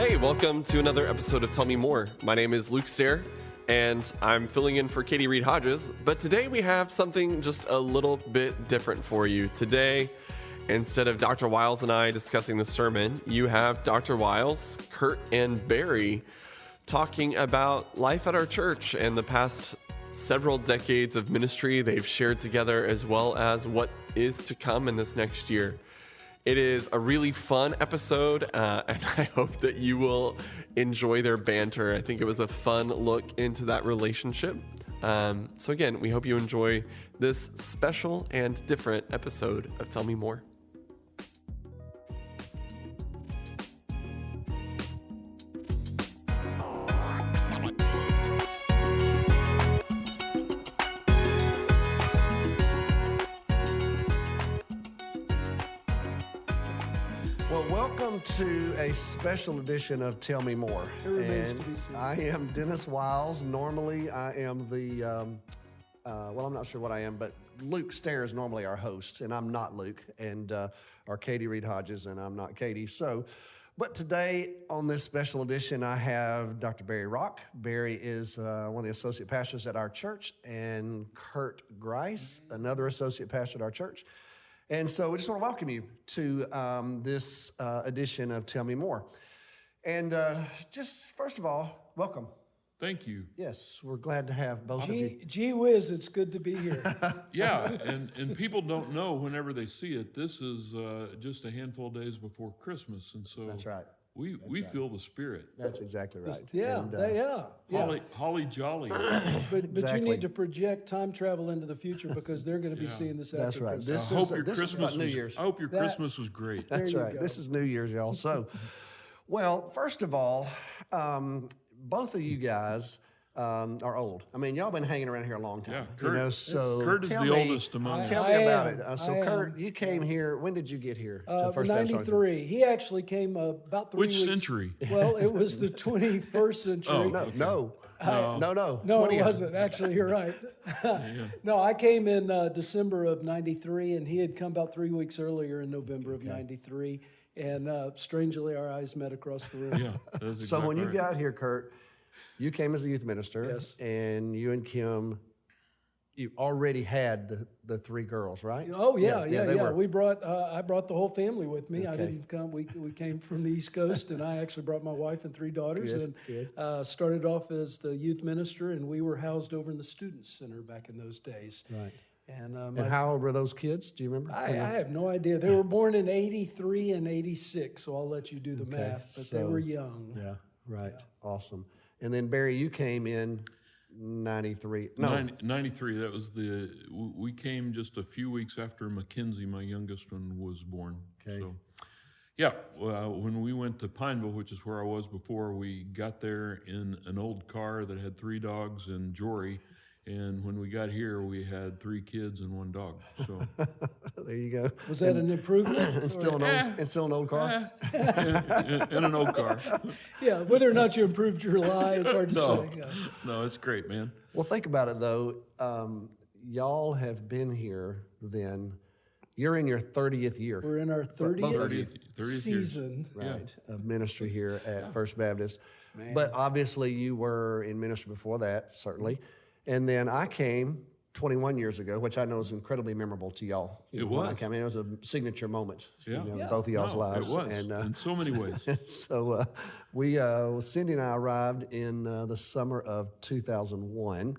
Hey, welcome to another episode of Tell Me More. My name is Luke Stair, and I'm filling in for Katie Reed Hodges. But today we have something just a little bit different for you. Today, instead of Dr. Wiles and I discussing the sermon, you have Dr. Wiles, Curt, and Barry talking about life at our church and the past several decades of ministry they've shared together, as well as what is to come in this next year. It is a really fun episode, and I hope that you will enjoy their banter. I think it was a fun look into that relationship. So again, we hope you enjoy this special and different episode of Tell Me More. Welcome to a special edition of Tell Me More. It remains to be seen. I am Dennis Wiles. Normally, I am the, I'm not sure what I am, but Luke Stair is normally our host, and I'm not Luke, and our Katie Reed Hodges, and I'm not Katie. But today on this special edition, I have Dr. Barry Rock. Barry is one of the associate pastors at our church, and Curt Grice, another associate pastor at our church. And so we just want to welcome you to this edition of Tell Me More. And just first of all, welcome. Thank you. Yes, we're glad to have both of you. Gee whiz, it's good to be here. Yeah, and people don't know whenever they see it, this is just a handful of days before Christmas. And so That's right. We feel the spirit. That's exactly right. Yeah, Holly, holly jolly. But Exactly. you need to project time travel into the future because they're going to be seeing this after That's right. Christmas. I hope your this is Christmas about New was. Year's. I hope your That- Christmas was great. That's There you right. go. This is New Year's, y'all. So, well, first of all, both of you guys are old. I mean, y'all been hanging around here a long time. Yeah, Curt, so Curt is tell the me- oldest among us. Tell I me about am. it. So, I am. Curt, you came here. When did you get here? to First Baptist Arlington? 93. He actually came about 3 Which weeks. century? Well, it was the 21st century. Oh. No. No, 20th. it wasn't. Actually, you're right. No, I came in December of 93, and he had come about 3 weeks earlier in November of 93. And strangely, our eyes met across the room. Yeah, that's exactly So when you right. got here, Curt, you came as a youth minister, Yes. and you and Kim, you already had the three girls, right? Oh yeah. they were- We brought I brought the whole family with me. I Okay. didn't come. We came from the East Coast, and I actually brought my wife and 3 daughters, Yes, and good. started off as the youth minister, and we were housed over in the student center back in those days. Right. And, And how old were those kids? Do you remember? I have no idea. They were born in 83 and 86, so I'll let you do the Okay, math. But they so- were young. Yeah, right. Awesome. And then Barry, you came in 93. No, 93. That was we came just a few weeks after Mackenzie, my youngest one, was born. Okay. So, yeah, when we went to Pineville, which is where I was before, we got there in an old car that had 3 dogs and Jory. And when we got here, we had 3 kids and 1 dog. So, there you go. Was that an improvement? And still an old car. in an old car. Yeah, whether or not you improved your lie, it's hard to say. Yeah. No, it's great, man. Well, think about it though. Y'all have been here then. You're in your 30th year. We're in our 30th, 30th years. season. Right, of ministry here at First Baptist. Man. But obviously you were in ministry before that, certainly. And then I came 21 years ago, which I know is incredibly memorable to y'all. It when I was. came in, it was a signature moment Yeah. in Yeah. both of y'all's No, lives. it was, And, in so many ways. so Cindy and I arrived in the summer of 2001.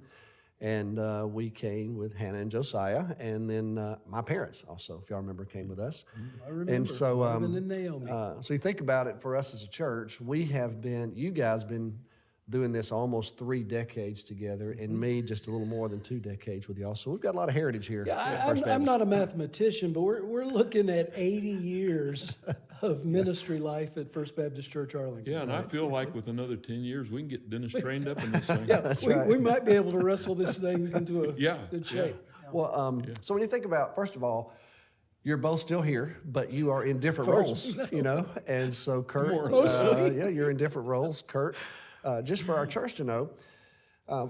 And we came with Hannah and Josiah, and then my parents also, if y'all remember, came with us. I remember. And so, Robin and Naomi. so you think about it, for us as a church, you guys been doing this almost 3 decades together, and me just a little more than 2 decades with y'all. So we've got a lot of heritage here. Yeah, at I'm First Baptist. not a mathematician, but we're looking at 80 years of ministry life at First Baptist Church Arlington. Yeah, and I feel like with another 10 years, we can get Dennis trained up in this thing. Yeah, That's we, right. we might be able to wrestle this thing into a Yeah, good yeah. shape. Well, so when you think about, first of all, you're both still here, but you are in different roles, you know. And so, Curt, Mostly. you're in different roles. Curt, just for our church to know,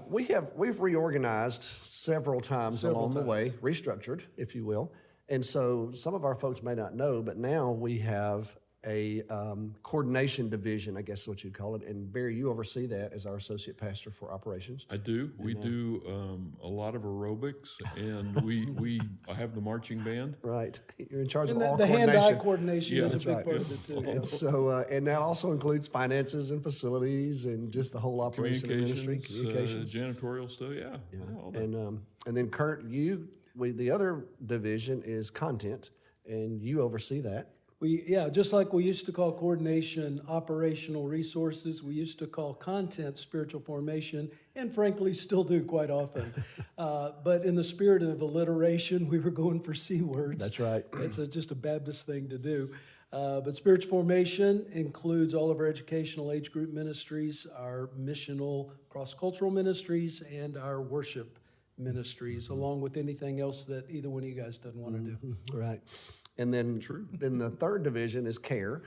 we've reorganized several times along the way, restructured, if you will. And so some of our folks may not know, but now we have a coordination division, I guess is what you'd call it. And Barry, you oversee that as our associate pastor for operations. I do. We do a lot of aerobics, and I have the marching band. Right. You're in charge And of all the coordination. hand-eye coordination is a That's big right. part of it, too. And so, and that also includes finances and facilities and just the whole operation of ministry, communications. Janitorial stuff, all that. And then Curt, the other division is content, and you oversee that. Just like we used to call coordination operational resources, we used to call content spiritual formation, and frankly still do quite often. But in the spirit of alliteration, we were going for C words. That's right. It's just a Baptist thing to do. But spiritual formation includes all of our educational age group ministries, our missional cross-cultural ministries, and our worship ministries, along with anything else that either one of you guys doesn't want to do. Right. And then the third division is care,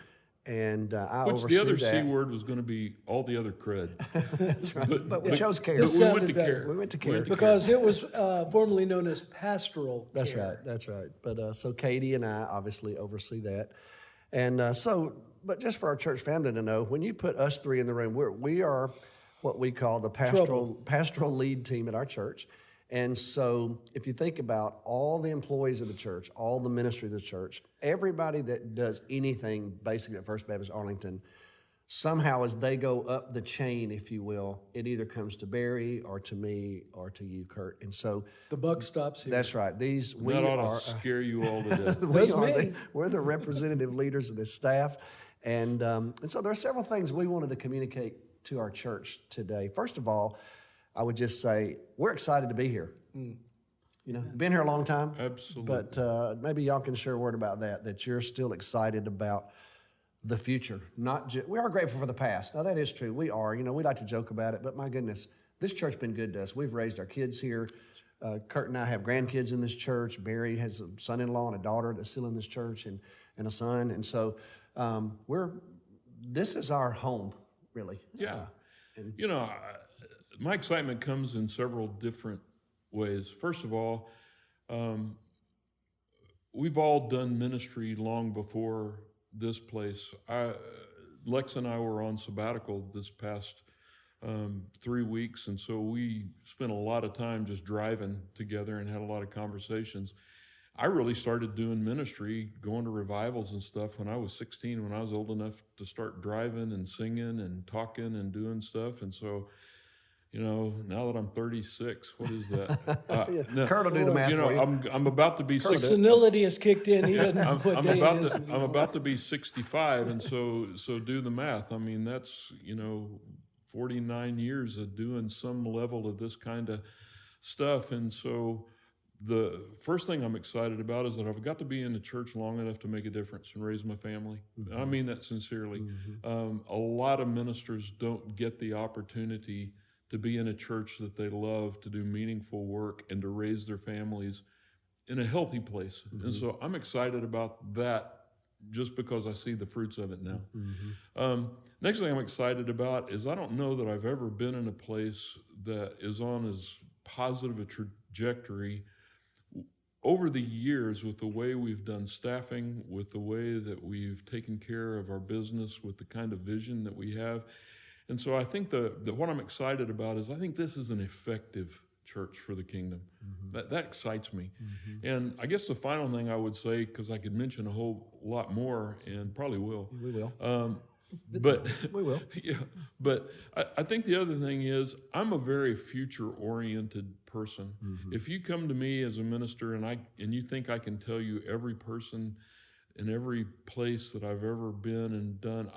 and I Which oversee the other that. C word was going to be all the other cred. That's right. But we chose care. But we went to better. care. We went to care. Because it was formerly known as pastoral That's care. right. But so Katie and I obviously oversee that. And but just for our church family to know, when you put us three in the room, we are what we call the pastoral lead team at our church. And so if you think about all the employees of the church, all the ministry of the church, everybody that does anything basically at First Baptist Arlington, somehow as they go up the chain, if you will, it either comes to Barry or to me or to you, Curt. And so The buck stops here. that's right. That ought to scare you all to death. We're the representative leaders of this staff. And so there are several things we wanted to communicate to our church today. First of all, I would just say we're excited to be here. You know, been here a long time. Absolutely. But maybe y'all can share a word about that you're still excited about the future. We are grateful for the past. Now, that is true. We are. You know, we like to joke about it, but my goodness, this church's been good to us. We've raised our kids here. Curt and I have grandkids in this church. Barry has a son-in-law and a daughter that's still in this church and a son. And so this is our home, really. Yeah. My excitement comes in several different ways. First of all, we've all done ministry long before this place. Lex and I were on sabbatical this past 3 weeks, and so we spent a lot of time just driving together and had a lot of conversations. I really started doing ministry, going to revivals and stuff when I was 16, when I was old enough to start driving and singing and talking and doing stuff. And so, now that I'm 36, what is that? Curt will do the math for you. I'm about to be Senility has kicked in. He doesn't know what day it is. I'm about to be 65, and so do the math. I mean, that's 49 years of doing some level of this kind of stuff. And so the first thing I'm excited about is that I've got to be in the church long enough to make a difference and raise my family. Mm-hmm. I mean that sincerely. Mm-hmm. A lot of ministers don't get the opportunity to be in a church that they love, to do meaningful work, and to raise their families in a healthy place. Mm-hmm. And so I'm excited about that just because I see the fruits of it now. Mm-hmm. Next thing I'm excited about is I don't know that I've ever been in a place that is on as positive a trajectory over the years with the way we've done staffing, with the way that we've taken care of our business, with the kind of vision that we have. And so I think that what I'm excited about is I think this is an effective church for the kingdom. Mm-hmm. That excites me. Mm-hmm. And I guess the final thing I would say, because I could mention a whole lot more and probably will. We will. But we will. Yeah. But I think the other thing is I'm a very future-oriented person. Mm-hmm. If you come to me as a minister and you think I can tell you every person in every place that I've ever been and done,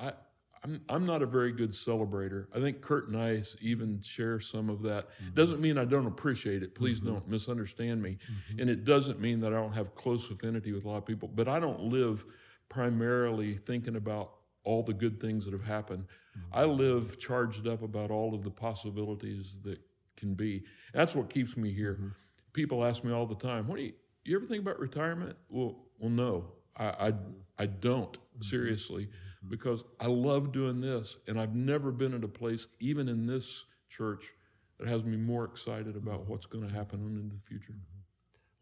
I'm not a very good celebrator. I think Curt and I even share some of that. Mm-hmm. Doesn't mean I don't appreciate it. Please don't misunderstand me. Mm-hmm. And it doesn't mean that I don't have close affinity with a lot of people. But I don't live primarily thinking about all the good things that have happened. Mm-hmm. I live charged up about all of the possibilities that can be. That's what keeps me here. Mm-hmm. People ask me all the time, you ever think about retirement? Well, no, I don't, seriously. Because I love doing this, and I've never been at a place, even in this church, that has me more excited about what's going to happen in the future.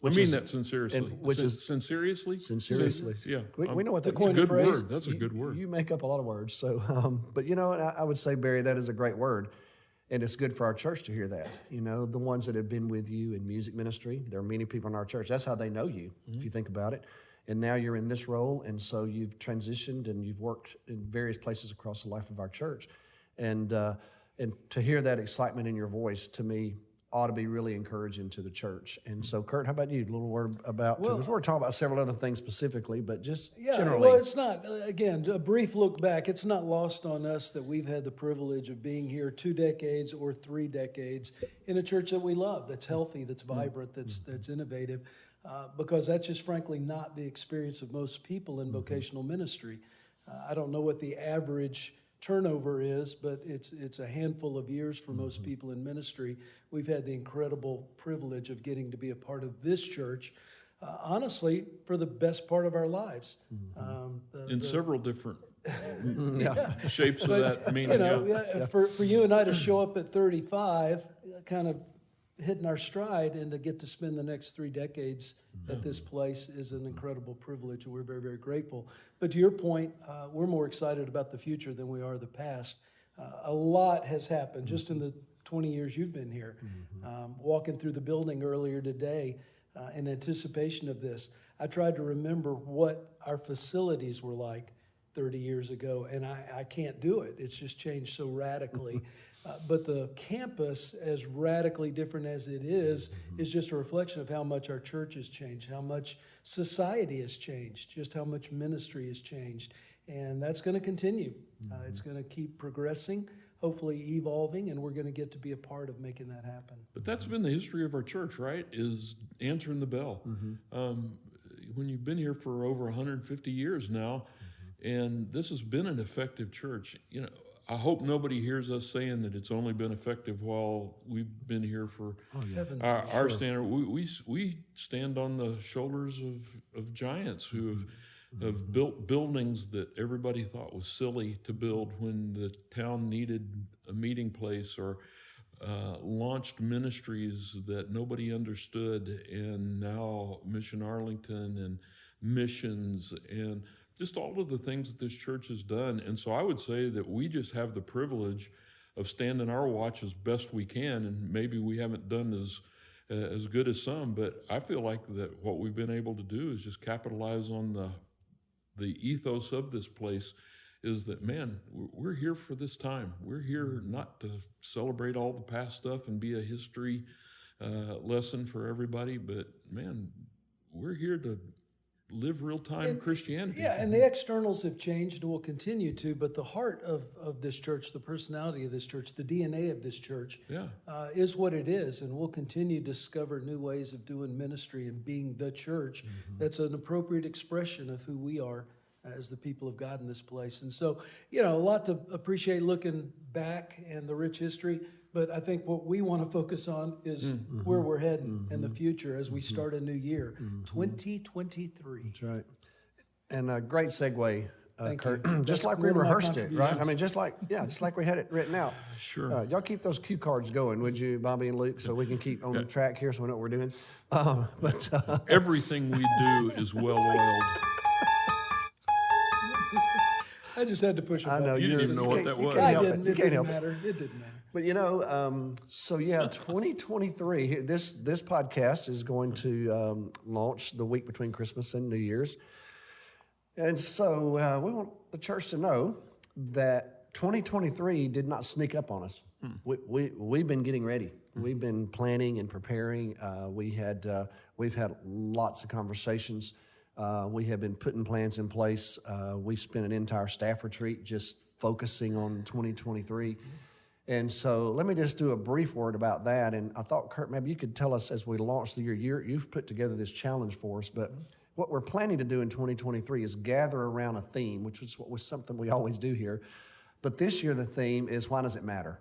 I mean that sincerely. which is sincerely. Sincerely. Yeah, We know what that's that a good phrase. word. That's a good word. You make up a lot of words. So, but you know, I would say, Barry, that is a great word. And it's good for our church to hear that. You know, the ones that have been with you in music ministry, there are many people in our church. That's how they know you, if you think about it. And now you're in this role, and so you've transitioned and you've worked in various places across the life of our church. And to hear that excitement in your voice, to me, ought to be really encouraging to the church. And so, Curt, how about you? A little word about, because we're talking about several other things specifically, but just generally. Well, it's not, again, a brief look back, it's not lost on us that we've had the privilege of being here 2 decades or 3 decades in a church that we love, that's healthy, that's vibrant, that's innovative, because that's just frankly not the experience of most people in vocational ministry. I don't know what the average turnover is, but it's a handful of years for most people in ministry. We've had the incredible privilege of getting to be a part of this church, honestly, for the best part of our lives. In several different shapes of that meaning. For you and I to show up at 35, kind of hitting our stride, and to get to spend the next 3 decades at this place is an incredible privilege, and we're very, very grateful. But to your point, we're more excited about the future than we are the past. A lot has happened just in the 20 years you've been here. Walking through the building earlier today in anticipation of this, I tried to remember what our facilities were like 30 years ago, and I can't do it. It's just changed so radically. But the campus, as radically different as it is just a reflection of how much our church has changed, how much society has changed, just how much ministry has changed. And that's going to continue. It's going to keep progressing, hopefully evolving, and we're going to get to be a part of making that happen. But that's been the history of our church, right? Is answering the bell. When you've been here for over 150 years now, and this has been an effective church, you know, I hope nobody hears us saying that it's only been effective while we've been here for our standard. We stand on the shoulders of giants who have built buildings that everybody thought was silly to build when the town needed a meeting place, or launched ministries that nobody understood, and now Mission Arlington and missions and just all of the things that this church has done. And so I would say that we just have the privilege of standing our watch as best we can, and maybe we haven't done as good as some, but I feel like that what we've been able to do is just capitalize on the ethos of this place, is that, man, we're here for this time. We're here not to celebrate all the past stuff and be a history lesson for everybody, but, man, we're here to live real-time Christianity. Yeah, and the externals have changed and will continue to, but the heart of this church, the personality of this church, the DNA of this church is what it is, and we'll continue to discover new ways of doing ministry and being the church that's an appropriate expression of who we are as the people of God in this place. And so, you know, a lot to appreciate looking back and the rich history, but I think what we want to focus on is where we're heading in the future as we start a new year, 2023. That's right. And a great segue, Curt. You. Just like we rehearsed it, right? I mean, just like we had it written out. Sure. Y'all keep those cue cards going, would you, Bobby and Luke, so we can keep on the track here so we know what we're doing. Everything we do is well-oiled. I just had to push a button. I know. You didn't even know what that was. I didn't. It didn't matter. It didn't matter. But, you know, 2023, this podcast is going to launch the week between Christmas and New Year's. And so we want the church to know that 2023 did not sneak up on us. We've been getting ready. We've been planning and preparing. We've had lots of conversations. We have been putting plans in place. We spent an entire staff retreat just focusing on 2023. And so let me just do a brief word about that. And I thought, Curt, maybe you could tell us as we launch the year, you've put together this challenge for us, but what we're planning to do in 2023 is gather around a theme, which was something we always do here. But this year the theme is, why does it matter?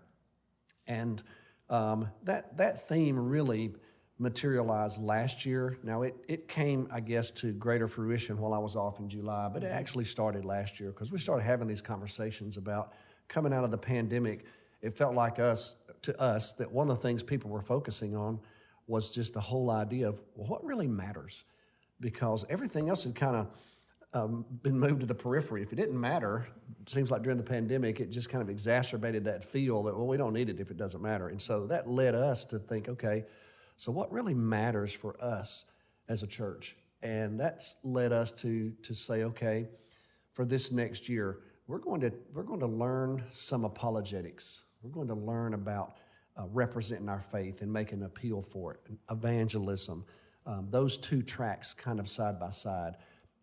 And that theme really materialized last year. Now, it came, I guess, to greater fruition while I was off in July, but it actually started last year because we started having these conversations about coming out of the pandemic. It felt like to us that one of the things people were focusing on was just the whole idea of, well, what really matters? Because everything else had kind of been moved to the periphery. If it didn't matter, it seems like during the pandemic, it just kind of exacerbated that feel that, well, we don't need it if it doesn't matter. And so that led us to think, okay, so what really matters for us as a church? And that's led us to say, okay, for this next year, we're going to learn some apologetics. We're going to learn about representing our faith and making an appeal for it, evangelism. Those two tracks kind of side by side.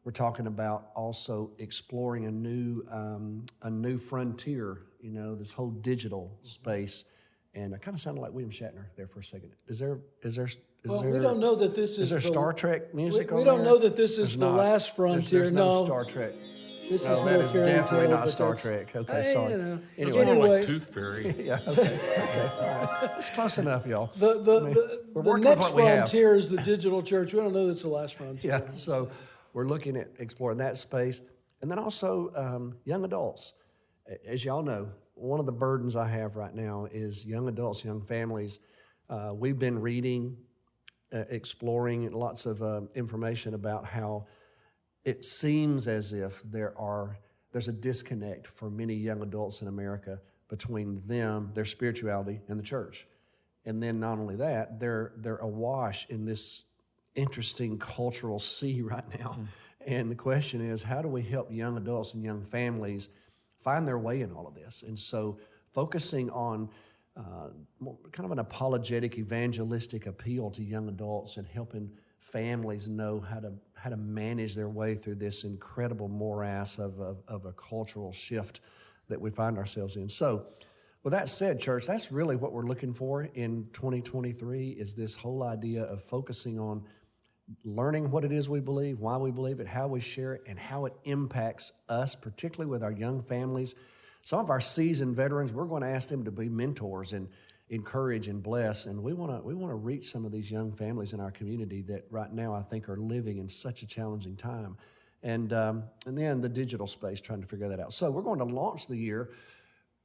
We're talking about also exploring a new frontier, this whole digital space. And I kind of sounded like William Shatner there for a second. We don't know that this is there Star Trek music We on don't there? know that this is There's the not. last frontier. There's no Star Trek. This No, is that no is fairy definitely tale, not but Star that's- Trek. Okay, Hey, sorry. you know. Anyway. More Anyway. like Tooth Fairy. Yeah, okay. Okay. All right. It's close enough, y'all. The We're the working with next what we have. frontier is the digital church. We don't know that's the last frontier. Yeah, so we're looking at exploring that space. And then also young adults. As y'all know, one of the burdens I have right now is young adults, young families. We've been reading, exploring lots of information about how it seems as if there's a disconnect for many young adults in America between them, their spirituality, and the church. And then not only that, they're awash in this interesting cultural sea right now. And the question is, how do we help young adults and young families find their way in all of this? And so focusing on kind of an apologetic, evangelistic appeal to young adults and helping families know how to manage their way through this incredible morass of a cultural shift that we find ourselves in. So with that said, church, that's really what we're looking for in 2023 is this whole idea of focusing on learning what it is we believe, why we believe it, how we share it, and how it impacts us, particularly with our young families. Some of our seasoned veterans, we're going to ask them to be mentors and encourage and bless. And we want to reach some of these young families in our community that right now I think are living in such a challenging time. And then the digital space, trying to figure that out. So we're going to launch the year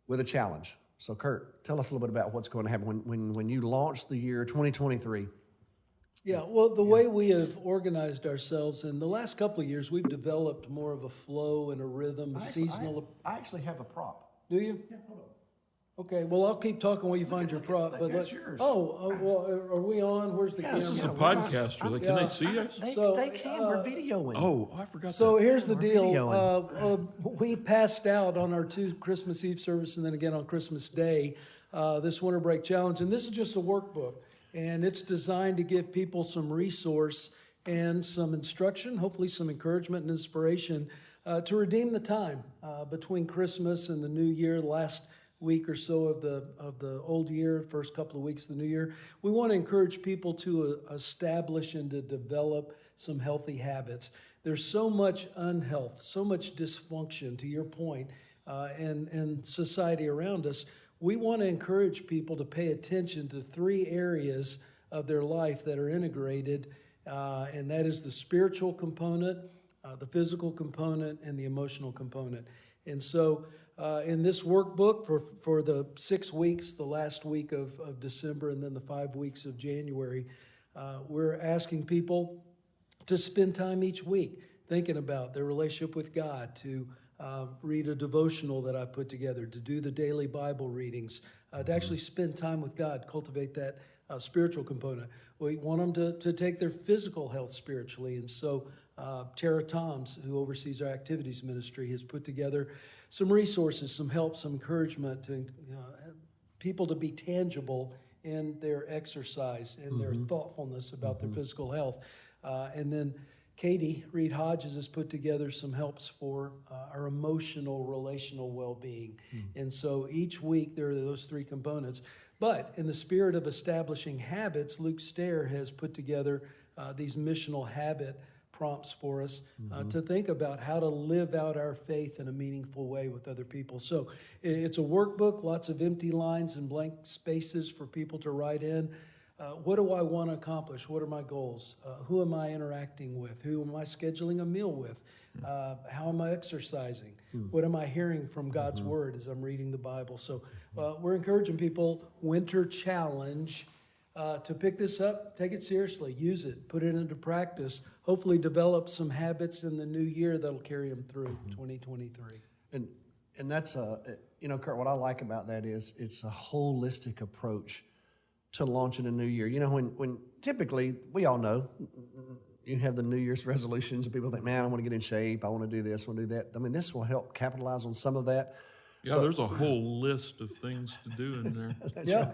with a challenge. So Curt, tell us a little bit about what's going to happen when you launch the year 2023. Yeah, well, the way we have organized ourselves in the last couple of years, we've developed more of a flow and a rhythm, a seasonal. I actually have a prop. Do you? Yeah, hold on. Okay, well, I'll keep talking while you find your prop. But That's yours. Well, are we on? Where's the camera? This is a podcast. Can they see us? They can. We're videoing. Oh, I forgot So that. here's the We're deal. videoing. We passed out on our 2 Christmas Eve service and then again on Christmas Day this Winter Break Challenge. And this is just a workbook. And it's designed to give people some resource and some instruction, hopefully some encouragement and inspiration to redeem the time between Christmas and the New Year, the last week or so of the old year, first couple of weeks of the new year. We want to encourage people to establish and to develop some healthy habits. There's so much unhealth, so much dysfunction, to your point, in society around us. We want to encourage people to pay attention to 3 areas of their life that are integrated, and that is the spiritual component, the physical component, and the emotional component. And so in this workbook for the 6 weeks, the last week of December and then the 5 weeks of January, we're asking people to spend time each week thinking about their relationship with God, to read a devotional that I put together, to do the daily Bible readings, to actually spend time with God, cultivate that spiritual component. We want them to take their physical health spiritually. And so Tara Toms, who oversees our activities ministry, has put together some resources, some help, some encouragement to people to be tangible in their exercise and their thoughtfulness about their physical health. And then Katie Reed Hodges has put together some helps for our emotional, relational well-being. And so each week there are those 3 components. But in the spirit of establishing habits, Luke Stair has put together these missional habit prompts for us to think about how to live out our faith in a meaningful way with other people. So it's a workbook, lots of empty lines and blank spaces for people to write in. What do I want to accomplish? What are my goals? Who am I interacting with? Who am I scheduling a meal with? How am I exercising? What am I hearing from God's Word as I'm reading the Bible? So we're encouraging people, winter challenge, to pick this up, take it seriously, use it, put it into practice, hopefully develop some habits in the new year that'll carry them through 2023. And that's Curt, what I like about that is it's a holistic approach to launching a new year. When typically, we all know, you have the New Year's resolutions and people think, man, I want to get in shape, I want to do this, I want to do that. I mean, this will help capitalize on some of that. Yeah, there's a whole list of things to do in there. Yeah.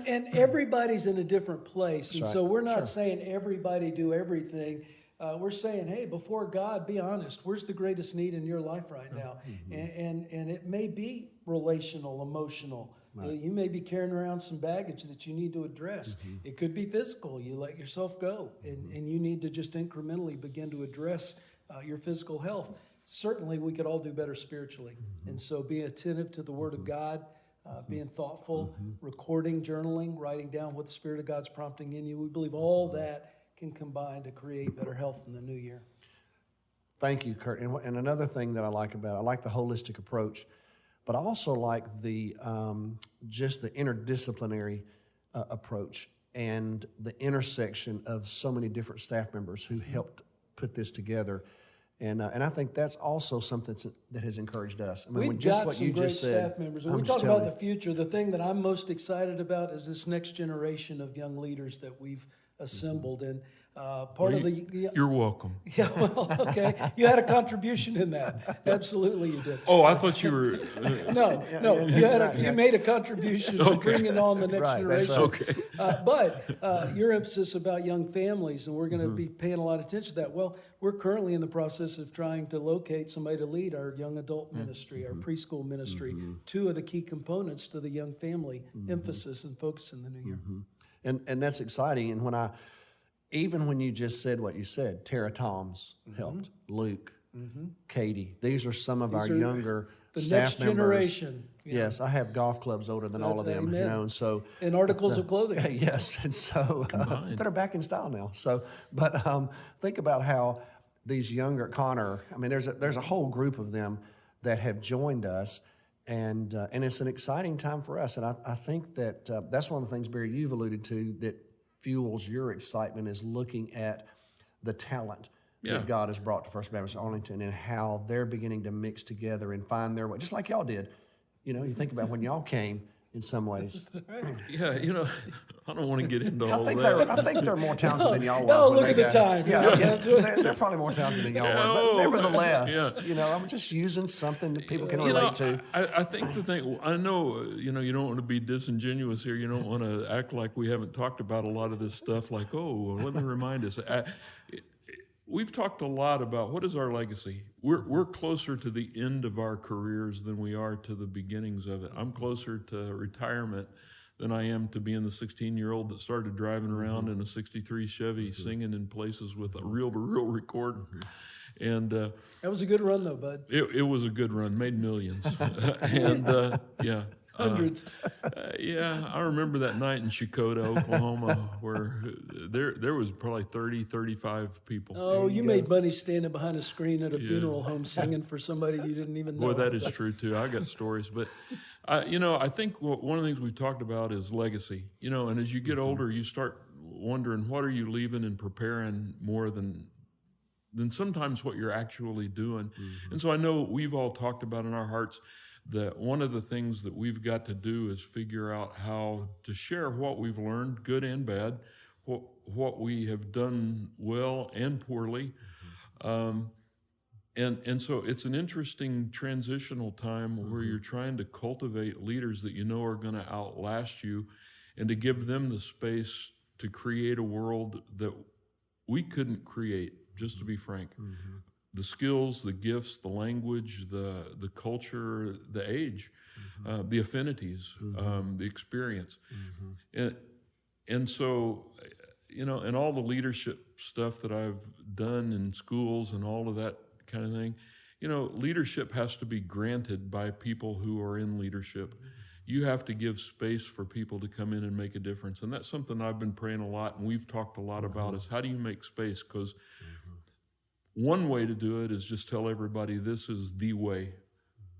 And everybody's in a different place. And so we're not saying everybody do everything. We're saying, hey, before God, be honest. Where's the greatest need in your life right now? And it may be relational, emotional. Right. You may be carrying around some baggage that you need to address. It could be physical. You let yourself go, and you need to just incrementally begin to address your physical health. Certainly, we could all do better spiritually. And so being attentive to the Word of God, being thoughtful, recording, journaling, writing down what the Spirit of God's prompting in you. We believe all that can combine to create better health in the new year. Thank you, Curt. And another thing that I like the holistic approach, but I also like the just the interdisciplinary approach and the intersection of so many different staff members who helped put this together. And I think that's also something that has encouraged us. I mean, We've just got what some you great just said, staff members. When we talk about the future, the thing that I'm most excited about is this next generation of young leaders that we've assembled. And You're welcome. Yeah, well, okay. You had a contribution in that. Absolutely, you did. Oh, I thought you were. No. You made a contribution to bringing on the next generation. Right. Okay. But your emphasis about young families, and we're going to be paying a lot of attention to that. Well, we're currently in the process of trying to locate somebody to lead our young adult ministry, our preschool ministry, two of the key components to the young family emphasis and focus in the new year. And that's exciting. And even when you just said what you said, Tara Toms helped, Luke, Katie. These are some of our younger the staff next members. generation. Yes, I have golf clubs older than all of them. Amen. And so and articles of clothing. Yes, and so that are back in style now. So, but think about how these younger Connor. I mean, there's a whole group of them that have joined us. And it's an exciting time for us. And I think that that's one of the things, Barry, you've alluded to that fuels your excitement is looking at the talent that God has brought to First Baptist Arlington and how they're beginning to mix together and find their way, just like y'all did. You think about when y'all came in some ways. Yeah, I don't want to get into all that. I think they're more talented than y'all were. No, look at the time. They're probably more talented than y'all were. But nevertheless, I'm just using something that people can relate to. I think the thing, I know, you don't want to be disingenuous here. You don't want to act like we haven't talked about a lot of this stuff like, let me remind us. We've talked a lot about what is our legacy. We're closer to the end of our careers than we are to the beginnings of it. I'm closer to retirement than I am to being the 16-year-old that started driving around in a 63 Chevy singing in places with a reel-to-reel recorder. And that was a good run, though, bud. It was a good run, made millions. And, hundreds. I remember that night in Chakota, Oklahoma, where there was probably 30, 35 people. Oh, you made money standing behind a screen at a funeral home singing for somebody you didn't even know. Boy, that is true, too. I got stories. But, I think one of the things we've talked about is legacy. And as you get older, you start wondering, what are you leaving and preparing more than sometimes what you're actually doing. And so I know we've all talked about in our hearts that one of the things that we've got to do is figure out how to share what we've learned, good and bad, what we have done well and poorly. And so it's an interesting transitional time where you're trying to cultivate leaders that are going to outlast you and to give them the space to create a world that we couldn't create, just to be frank. The skills, the gifts, the language, the culture, the age, the affinities, the experience. And so, and all the leadership stuff that I've done in schools and all of that kind of thing, leadership has to be granted by people who are in leadership. You have to give space for people to come in and make a difference. And that's something I've been praying a lot and we've talked a lot about is how do you make space? Because one way to do it is just tell everybody this is the way.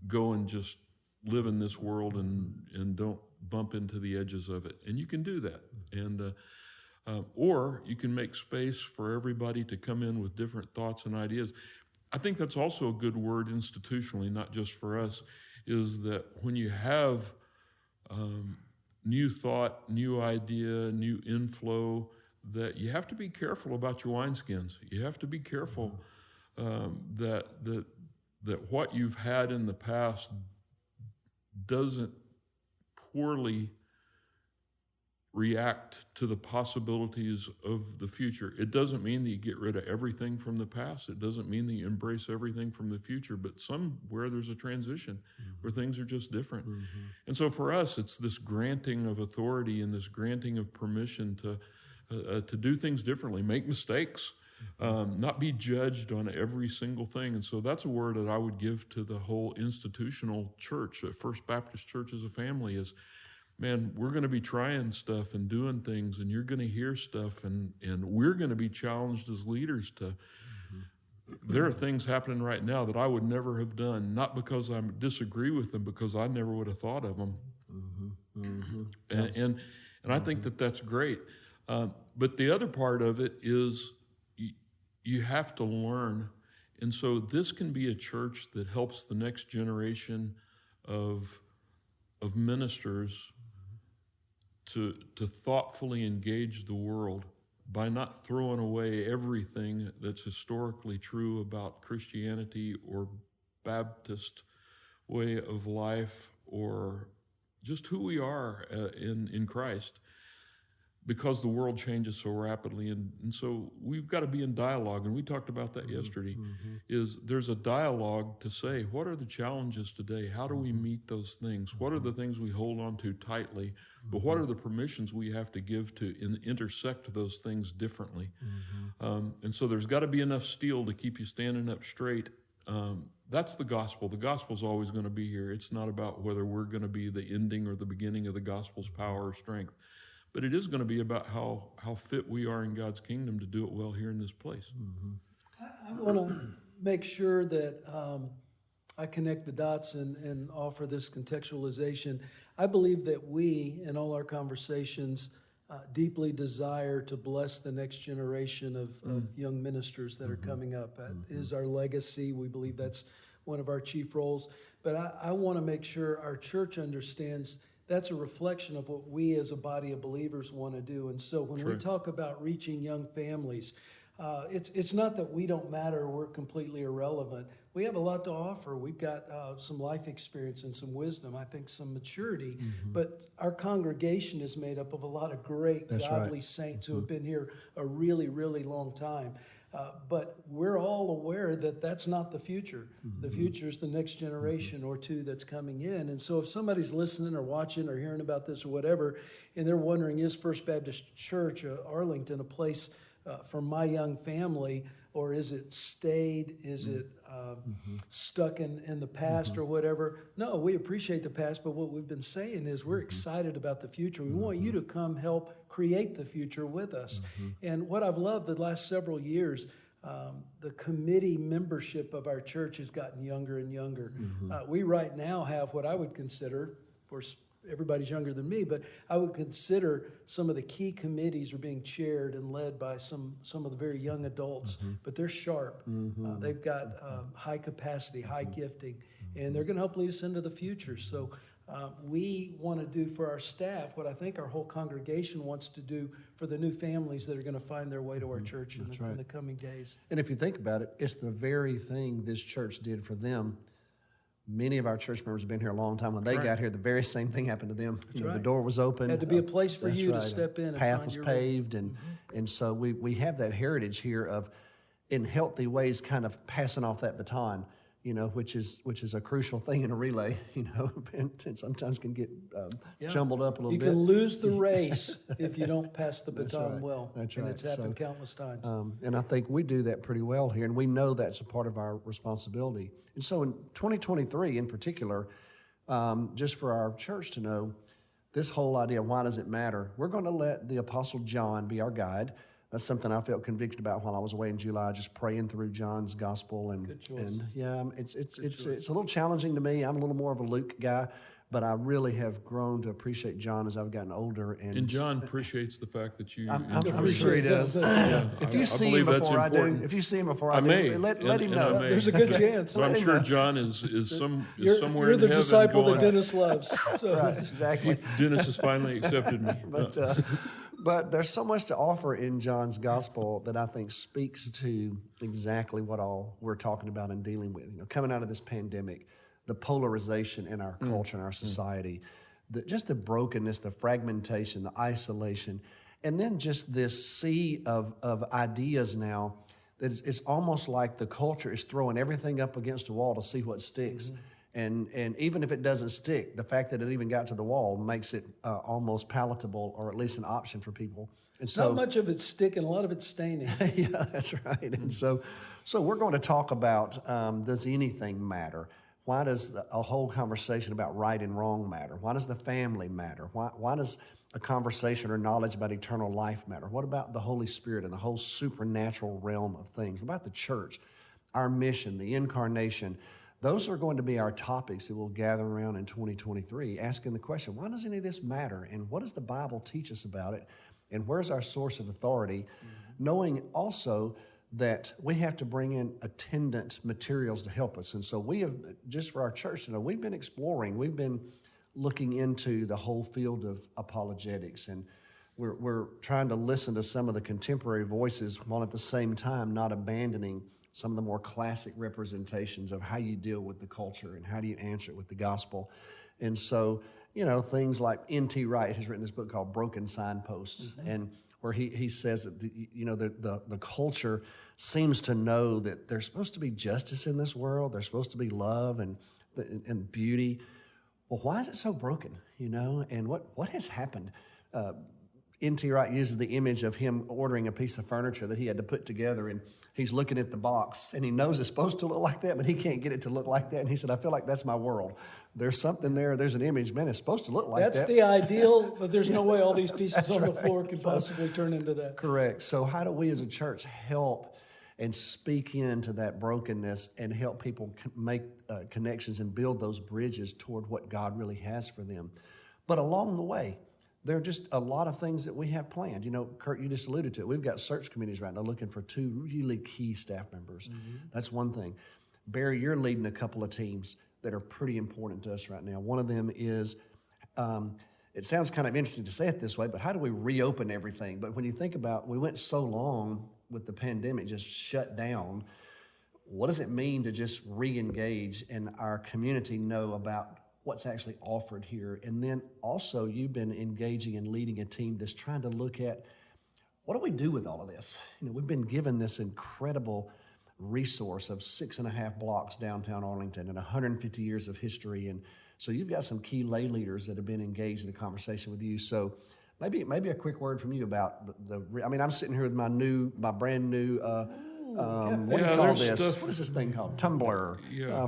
Go and just live in this world and don't bump into the edges of it. And you can do that. And or you can make space for everybody to come in with different thoughts and ideas. I think that's also a good word institutionally, not just for us, is that when you have new thought, new idea, new inflow, that you have to be careful about your wineskins. You have to be careful that what you've had in the past doesn't poorly react to the possibilities of the future. It doesn't mean that you get rid of everything from the past. It doesn't mean that you embrace everything from the future, but somewhere there's a transition where things are just different. And so for us, it's this granting of authority and this granting of permission to do things differently, make mistakes, not be judged on every single thing. And so that's a word that I would give to the whole institutional church, First Baptist Church as a family, is, man, we're going to be trying stuff and doing things, and you're going to hear stuff, and we're going to be challenged as leaders to, there are things happening right now that I would never have done, not because I disagree with them, because I never would have thought of them. And I think that that's great. But the other part of it is you have to learn. And so this can be a church that helps the next generation of ministers to thoughtfully engage the world by not throwing away everything that's historically true about Christianity or Baptist way of life or just who we are in Christ, because the world changes so rapidly. And so we've got to be in dialogue, and we talked about that yesterday, is there's a dialogue to say, what are the challenges today? How do we meet those things? What are the things we hold on to tightly? But what are the permissions we have to give to intersect those things differently? And so there's got to be enough steel to keep you standing up straight. That's the gospel. The gospel's always going to be here. It's not about whether we're going to be the ending or the beginning of the gospel's power or strength. But it is going to be about how fit we are in God's kingdom to do it well here in this place. I want to make sure that I connect the dots and offer this contextualization. I believe that we, in all our conversations, deeply desire to bless the next generation of young ministers that are coming up. That is our legacy. We believe that's one of our chief roles. But I want to make sure our church understands that's a reflection of what we as a body of believers want to do. And so when we talk about reaching young families, it's not that we don't matter or we're completely irrelevant. We have a lot to offer. We've got some life experience and some wisdom, I think some maturity. But our congregation is made up of a lot of great, godly saints who have been here a really, really long time. But we're all aware that that's not the future. The future is the next generation or two that's coming in. And so if somebody's listening or watching or hearing about this or whatever, and they're wondering, is First Baptist Church Arlington a place for my young family, or is it stayed? Is it stuck in the past or whatever? No, we appreciate the past, but what we've been saying is we're excited about the future. We want you to come help create the future with us. And what I've loved the last several years, the committee membership of our church has gotten younger and younger. We right now have what I would consider, of course, everybody's younger than me, but I would consider some of the key committees are being chaired and led by some of the very young adults, but they're sharp. They've got high capacity, high gifting, and they're going to help lead us into the future. So we want to do for our staff what I think our whole congregation wants to do for the new families that are going to find their way to our church in the coming days. And if you think about it, it's the very thing this church did for them. Many of our church members have been here a long time. When they got here, the very same thing happened to them. The door was open. Had to be a place for you to step in. Path was paved, and so we have that heritage here of, in healthy ways, kind of passing off that baton, which is a crucial thing in a relay, and sometimes can get jumbled up a little bit. You can lose the race if you don't pass the baton well. That's right. And it's happened countless times. And I think we do that pretty well here, and we know that's a part of our responsibility. And so in 2023 in particular, just for our church to know, this whole idea of why does it matter, we're going to let the Apostle John be our guide. That's something I felt convicted about while I was away in July, just praying through John's gospel. Good choice. And yeah, it's a little challenging to me. I'm a little more of a Luke guy, But I really have grown to appreciate John as I've gotten older. And John appreciates the fact that you I'm enjoy sure he it. does. If you see him before I do, let him know. There's a good chance. So I'm sure John is somewhere You're in the heaven disciple going, that Dennis loves. So. Right, exactly. Dennis has finally accepted me. But there's so much to offer in John's gospel that I think speaks to exactly what all we're talking about and dealing with. Coming out of this pandemic, the polarization in our culture and our society, just the brokenness, the fragmentation, the isolation, and then just this sea of ideas now that it's almost like the culture is throwing everything up against a wall to see what sticks. And even if it doesn't stick, the fact that it even got to the wall makes it almost palatable, or at least an option for people. And so, not much of it's sticking, a lot of it's staining. Yeah, that's right. And so we're going to talk about, does anything matter? Why does a whole conversation about right and wrong matter? Why does the family matter? Why does a conversation or knowledge about eternal life matter? What about the Holy Spirit and the whole supernatural realm of things? What about the church, our mission, the incarnation? Those are going to be our topics that we'll gather around in 2023, asking the question, why does any of this matter? And what does the Bible teach us about it? And where's our source of authority? Knowing also that we have to bring in attendant materials to help us. And so we have, just for our church, we've been exploring, we've been looking into the whole field of apologetics, and we're trying to listen to some of the contemporary voices while at the same time not abandoning some of the more classic representations of how you deal with the culture and how do you answer it with the gospel. And so, things like N.T. Wright has written this book called Broken Signposts, and where he says that the culture seems to know that there's supposed to be justice in this world, there's supposed to be love and beauty. Well, why is it so broken? And what has happened? N.T. Wright uses the image of him ordering a piece of furniture that he had to put together, and he's looking at the box, and he knows it's supposed to look like that, but he can't get it to look like that. And he said, I feel like that's my world. There's something there. There's an image. Man, it's supposed to look like that. That's the ideal, but there's no way all these pieces on the right. floor can possibly turn into that. Correct. So how do we as a church help and speak into that brokenness and help people make connections and build those bridges toward what God really has for them? But along the way, there are just a lot of things that we have planned. Curt, you just alluded to it. We've got search committees right now looking for 2 really key staff members. That's one thing. Barry, you're leading a couple of teams that are pretty important to us right now. One of them is, it sounds kind of interesting to say it this way, but how do we reopen everything? But when you think about, we went so long with the pandemic just shut down, what does it mean to just re-engage and our community know about what's actually offered here? And then also you've been engaging and leading a team that's trying to look at, what do we do with all of this? We've been given this incredible resource of 6.5 blocks downtown Arlington and 150 years of history. And so you've got some key lay leaders that have been engaged in a conversation with you. So maybe a quick word from you about I'm sitting here with my brand new, what do you call this? What is this thing called? Tumbler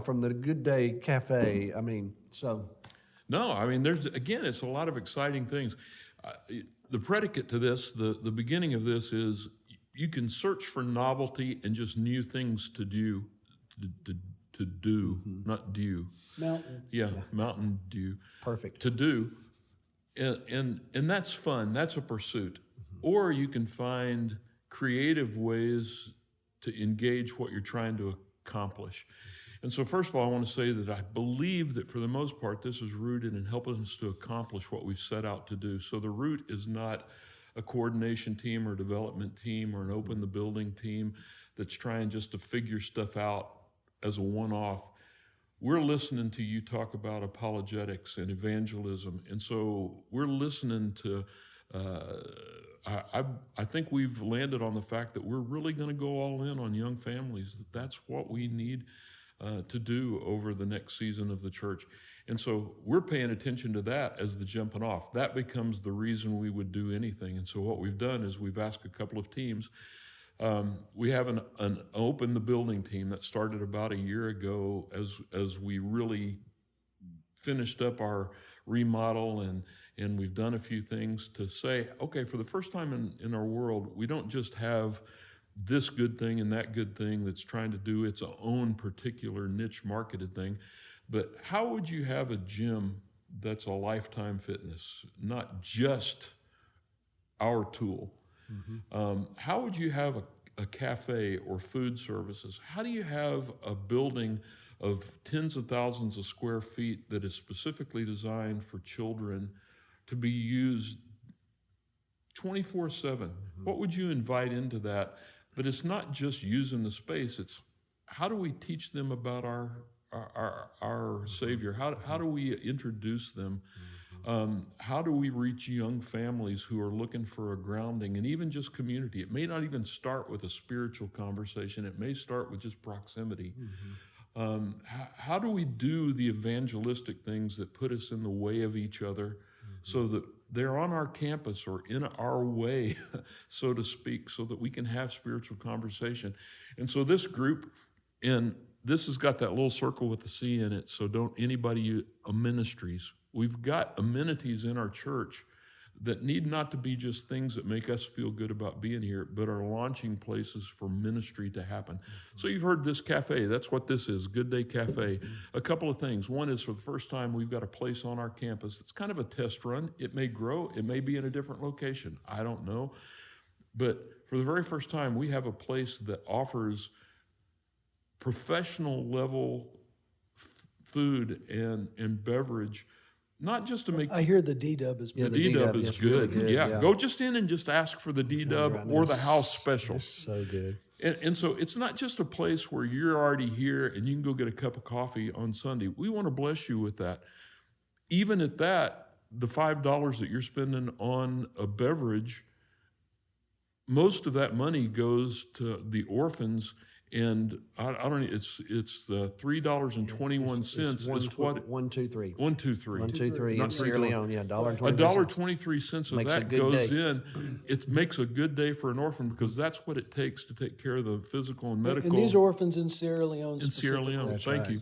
from the Good Day Cafe. It's a lot of exciting things. The predicate to this, the beginning of this is, you can search for novelty and just new things to do, not dew. Mountain. Yeah, Mountain Dew. Perfect. To do, and that's fun. That's a pursuit. Or you can find creative ways to engage what you're trying to accomplish. And so first of all, I want to say that I believe that for the most part, this is rooted in helping us to accomplish what we've set out to do. So the root is not a coordination team or development team or an open the building team that's trying just to figure stuff out as a one-off. We're listening to you talk about apologetics and evangelism. And so we're listening to, I think we've landed on the fact that we're really going to go all in on young families, that's what we need to do over the next season of the church. And so we're paying attention to that as the jumping off. That becomes the reason we would do anything. And so what we've done is we've asked a couple of teams. We have an open the building team that started about a year ago as we really finished up our remodel and we've done a few things to say, okay, for the first time in our world, we don't just have this good thing and that good thing that's trying to do its own particular niche marketed thing, but how would you have a gym that's a Lifetime Fitness, not just our tool. How would you have a cafe or food services? How do you have a building of tens of thousands of square feet that is specifically designed for children to be used 24/7? What would you invite into that? But it's not just using the space. It's how do we teach them about our Savior? How do we introduce them? How do we reach young families who are looking for a grounding and even just community? It may not even start with a spiritual conversation. It may start with just proximity. How do we do the evangelistic things that put us in the way of each other so that they're on our campus or in our way, so to speak, so that we can have spiritual conversation? And so this group, and this has got that little circle with the C in it, so don't anybody use ministries. We've got amenities in our church that need not to be just things that make us feel good about being here, but are launching places for ministry to happen. So you've heard this cafe. That's what this is, Good Day Cafe. A couple of things. One is, for the first time, we've got a place on our campus. It's kind of a test run. It may grow. It may be in a different location. I don't know. But for the very first time, we have a place that offers professional level food and beverage. Not just to make... I hear the D-Dub is The D-Dub is good. Really good. Go just in and just ask for the D-Dub right or now, the house special. It's so good. And so it's not just a place where you're already here and you can go get a cup of coffee on Sunday. We want to bless you with that. Even at that, the $5 that you're spending on a beverage, most of that money goes to the orphans. And I don't know, it's the $3.21 is what... 123. 123. 123 Not in Sierra Leone, yeah, $1.23. $1.23 of Makes a that good goes day. in. It makes a good day for an orphan because that's what it takes to take care of the physical and medical. And these are orphans in Sierra Leone. In Sierra Leone, That's thank right. you.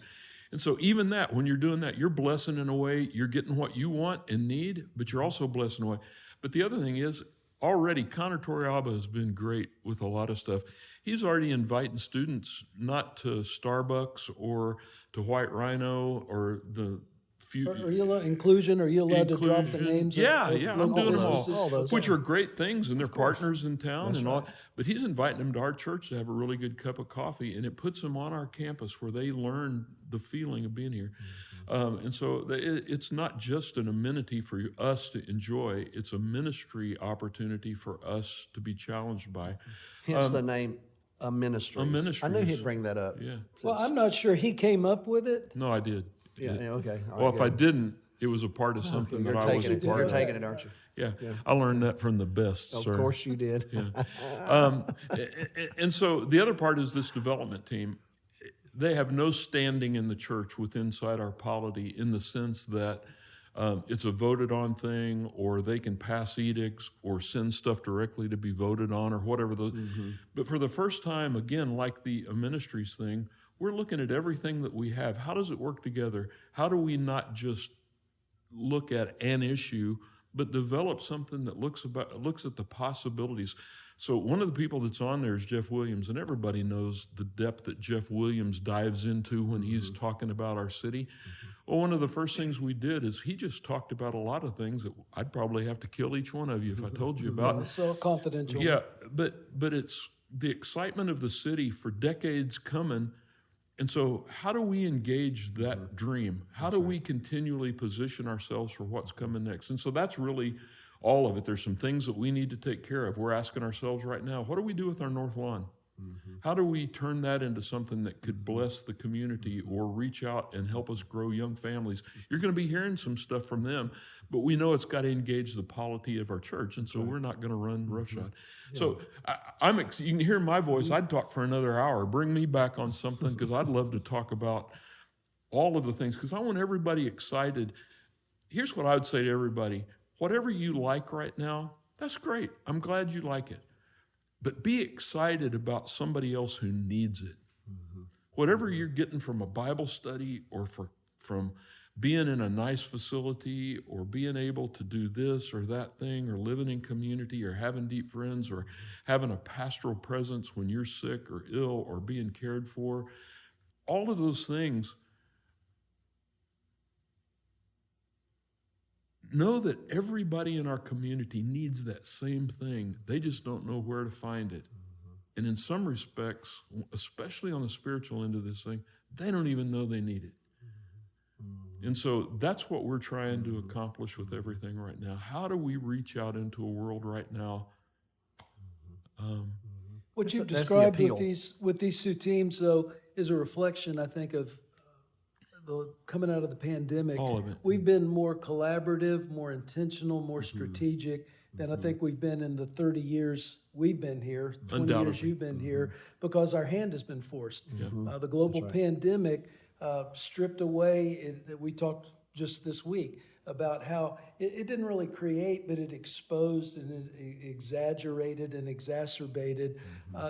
And so even that, when you're doing that, you're blessing in a way, you're getting what you want and need, but you're also blessing in a way. But the other thing is, already, Connor Torrealba has been great with a lot of stuff. He's already inviting students not to Starbucks or to White Rhino or the few... Are you allowed inclusion? Are you allowed to drop the names? Yeah, of I'm local doing them businesses? all those. which are great things, and they're partners in town That's and all. right. But he's inviting them to our church to have a really good cup of coffee, and it puts them on our campus where they learn the feeling of being here. And so it's not just an amenity for us to enjoy; it's a ministry opportunity for us to be challenged by. Hence the name A Ministries. A Ministries. I knew he'd bring that up. Yeah. Well, I'm not sure he came up with it. No, I did. Yeah, okay. All Well, right, if I good. didn't, it was a part of something You're that I was a taking it. part You're of. taking it, aren't you? Yeah, I learned that from the best, Of sir. course you did. And so the other part is this development team. They have no standing in the church with inside our polity in the sense that it's a voted on thing, or they can pass edicts or send stuff directly to be voted on or whatever. But for the first time, again, like the ministries thing, we're looking at everything that we have. How does it work together? How do we not just look at an issue, but develop something that looks at the possibilities? So one of the people that's on there is Jeff Williams, and everybody knows the depth that Jeff Williams dives into when he's talking about our city. Well, one of the first things we did is he just talked about a lot of things that I'd probably have to kill each one of you if I told you about. So confidential. Yeah, but it's the excitement of the city for decades coming. And so how do we engage that dream? How do we continually position ourselves for what's coming next? And so that's really all of it. There's some things that we need to take care of. We're asking ourselves right now, what do we do with our North Lawn? How do we turn that into something that could bless the community or reach out and help us grow young families? You're going to be hearing some stuff from them, but we know it's got to engage the polity of our church, and so we're not going to run roughshod. So you can hear my voice. I'd talk for another hour. Bring me back on something, because I'd love to talk about all of the things, because I want everybody excited. Here's what I would say to everybody. Whatever you like right now, that's great. I'm glad you like it. But be excited about somebody else who needs it. Whatever you're getting from a Bible study or from being in a nice facility or being able to do this or that thing or living in community or having deep friends or having a pastoral presence when you're sick or ill or being cared for, all of those things know that everybody in our community needs that same thing. They just don't know where to find it. And in some respects, especially on the spiritual end of this thing, they don't even know they need it. And so that's what we're trying to accomplish with everything right now. How do we reach out into a world right now? What you've that's the described appeal. with these two teams, though, is a reflection, I think, of coming out of the pandemic. All of it. We've been more collaborative, more intentional, more strategic than I think we've been in the 30 years we've been here, 20 years Undoubtedly. you've been here, because our hand has been forced. The global pandemic stripped away, we talked just this week about how it didn't really create, but it exposed and it exaggerated and exacerbated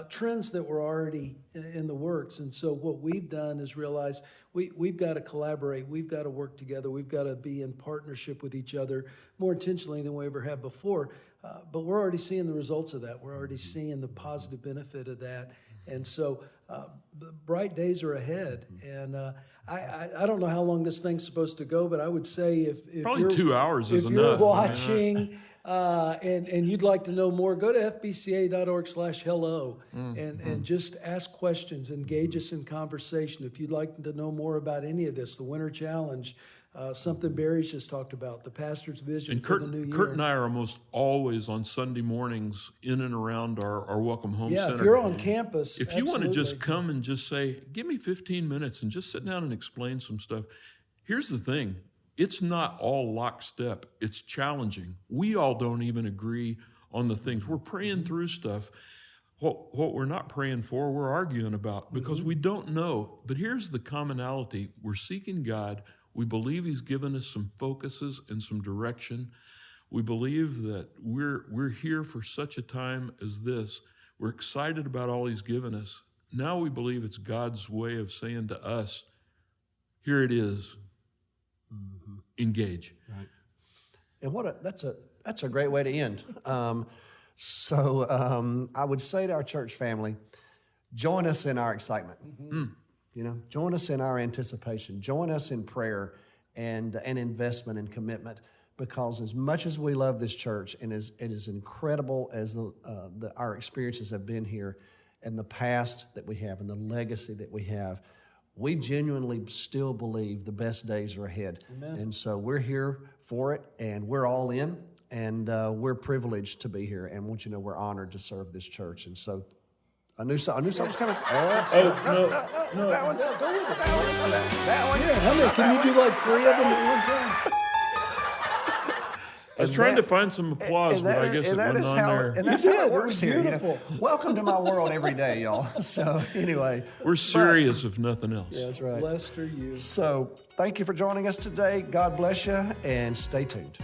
trends that were already in the works. And so what we've done is realize we've got to collaborate, we've got to work together, we've got to be in partnership with each other more intentionally than we ever have before. But we're already seeing the results of that. We're already seeing the positive benefit of that. And so the bright days are ahead. And I don't know how long this thing's supposed to go, but I would say if Probably you're, 2 hours is if you're enough. watching and you'd like to know more, go to fbca.org/hello and just ask questions, engage us in conversation. If you'd like to know more about any of this, the Winter Challenge, something Barry's just talked about, the pastor's vision And for the new year. Curt and I are almost always on Sunday mornings in and around our Welcome Home Center. if you're on campus, If you want to just absolutely. come and just say, give me 15 minutes and just sit down and explain some stuff. Here's the thing. It's not all lockstep. It's challenging. We all don't even agree on the things. We're praying through stuff. What we're not praying for, we're arguing about because we don't know. But here's the commonality. We're seeking God. We believe He's given us some focuses and some direction. We believe that we're here for such a time as this. We're excited about all He's given us. Now we believe it's God's way of saying to us, here it is. Engage. Right. And that's a great way to end. I would say to our church family, join us in our excitement. Join us in our anticipation. Join us in prayer and investment and commitment. Because as much as we love this church, and it is incredible as our experiences have been here, and the past that we have, and the legacy that we have, we genuinely still believe the best days are ahead. Amen. And so we're here for it, and we're all in, and we're privileged to be here. And I want you to know we're honored to serve this church. And so a new song's coming. That one. Yeah, go with it. That one. Yeah, can you do like 3 of them at one time? I was trying to find some applause, but I guess it wasn't on there. And that's how it works here. Beautiful. Welcome to my world every day, y'all. So anyway. We're serious, if nothing else. Yeah, that's right. Blessed are you. So thank you for joining us today. God bless you, and stay tuned.